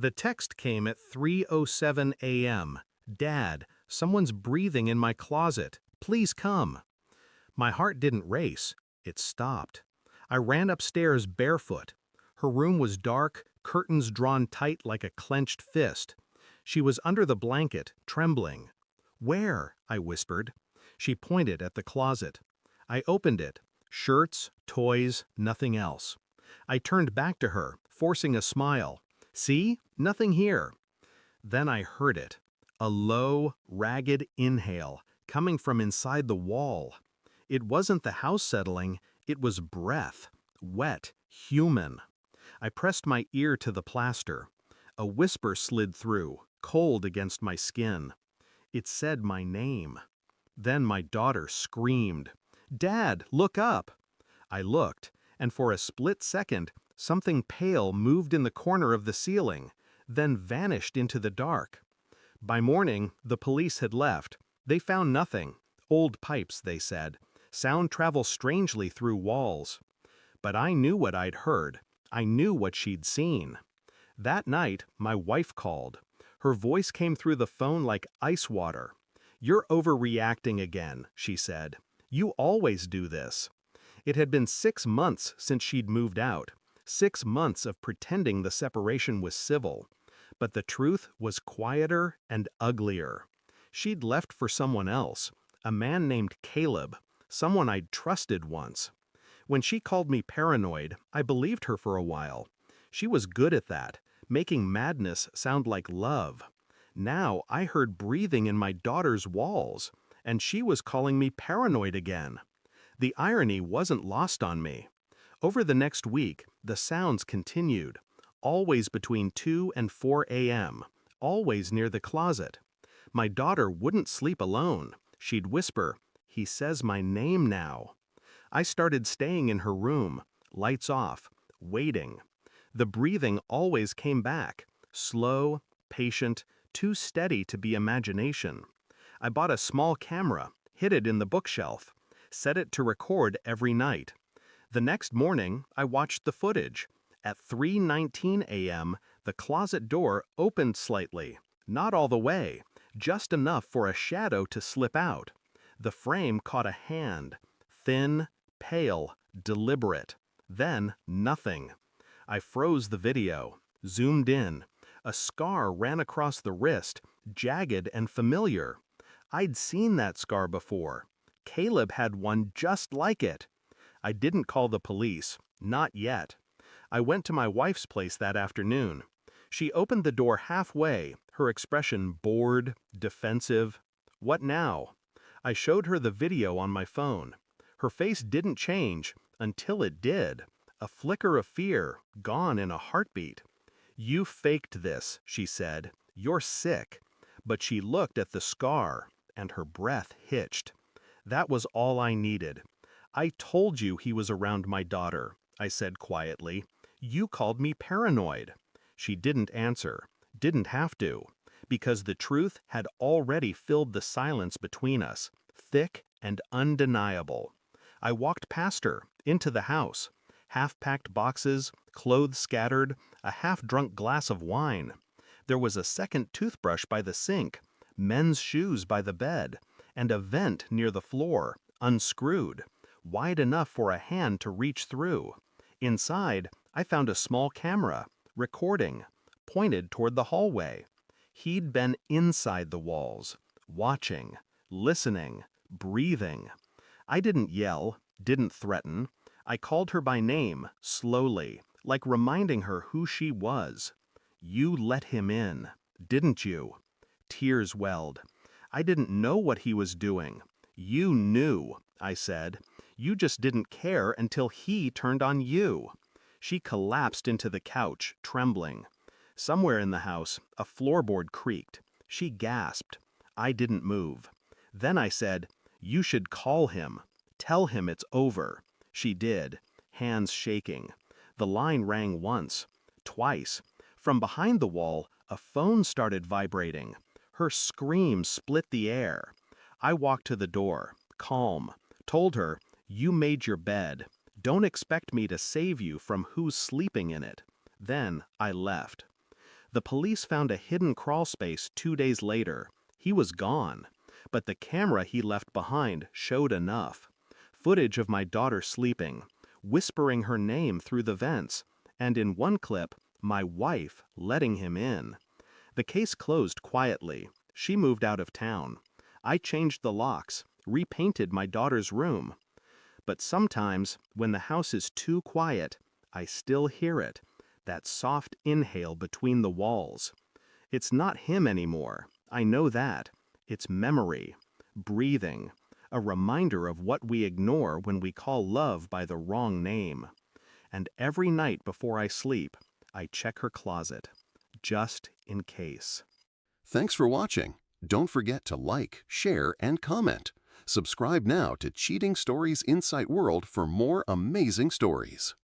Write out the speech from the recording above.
The text came at 3:07 a.m. Dad, someone's breathing in my closet. Please come. My heart didn't race. It stopped. I ran upstairs barefoot. Her room was dark, curtains drawn tight like a clenched fist. She was under the blanket, trembling. "Where?" I whispered. She pointed at the closet. I opened it. Shirts, toys, nothing else. I turned back to her, forcing a smile. "See? Nothing here." Then I heard it. A low, ragged inhale, coming from inside the wall. It wasn't the house settling, it was breath. Wet, human. I pressed my ear to the plaster. A whisper slid through, cold against my skin. It said my name. Then my daughter screamed, "Dad, look up!" I looked, and for a split second, something pale moved in the corner of the ceiling, then vanished into the dark. By morning, the police had left. They found nothing. Old pipes, they said. Sound travels strangely through walls. But I knew what I'd heard. I knew what she'd seen. That night, my wife called. Her voice came through the phone like ice water. "You're overreacting again," she said. "You always do this." It had been 6 months since she'd moved out. 6 months of pretending the separation was civil. But the truth was quieter and uglier. She'd left for someone else, a man named Caleb, someone I'd trusted once. When she called me paranoid, I believed her for a while. She was good at that, making madness sound like love. Now I heard breathing in my daughter's walls, and she was calling me paranoid again. The irony wasn't lost on me. Over the next week, the sounds continued, always between 2 and 4 a.m., always near the closet. My daughter wouldn't sleep alone. She'd whisper, "He says my name now." I started staying in her room, lights off, waiting. The breathing always came back, slow, patient, too steady to be imagination. I bought a small camera, hid it in the bookshelf, set it to record every night. The next morning, I watched the footage. At 3:19 a.m., the closet door opened slightly, not all the way, just enough for a shadow to slip out. The frame caught a hand, thin, pale, deliberate. Then nothing. I froze the video, zoomed in. A scar ran across the wrist, jagged and familiar. I'd seen that scar before. Caleb had one just like it. I didn't call the police, not yet. I went to my wife's place that afternoon. She opened the door halfway, her expression bored, defensive. "What now?" I showed her the video on my phone. Her face didn't change until it did. A flicker of fear, gone in a heartbeat. "You faked this," she said. "You're sick." But she looked at the scar, and her breath hitched. That was all I needed. "I told you he was around my daughter," I said quietly. "You called me paranoid." She didn't answer, didn't have to, because the truth had already filled the silence between us, thick and undeniable. I walked past her, into the house. Half-packed boxes, clothes scattered, a half-drunk glass of wine. There was a second toothbrush by the sink, men's shoes by the bed, and a vent near the floor, unscrewed, wide enough for a hand to reach through. Inside, I found a small camera, recording, pointed toward the hallway. He'd been inside the walls, watching, listening, breathing. I didn't yell, didn't threaten. I called her by name, slowly, like reminding her who she was. "You let him in, didn't you?" Tears welled. "I didn't know what he was doing." "You knew," I said. "You just didn't care until he turned on you." She collapsed into the couch, trembling. Somewhere in the house, a floorboard creaked. She gasped. I didn't move. Then I said, "You should call him. Tell him it's over." She did, hands shaking. The line rang once, twice. From behind the wall, a phone started vibrating. Her scream split the air. I walked to the door, calm, told her, "You made your bed. Don't expect me to save you from who's sleeping in it." Then I left. The police found a hidden crawl space 2 days later. He was gone, but the camera he left behind showed enough. Footage of my daughter sleeping, whispering her name through the vents, and in one clip, my wife letting him in. The case closed quietly. She moved out of town. I changed the locks, repainted my daughter's room. But sometimes, when the house is too quiet, I still hear it, that soft inhale between the walls. It's not him anymore, I know that. It's memory, breathing, a reminder of what we ignore when we call love by the wrong name. And every night before I sleep, I check her closet, just in case. Thanks for watching. Don't forget to like, share, and comment. Subscribe now to Cheating Stories Insight World for more amazing stories.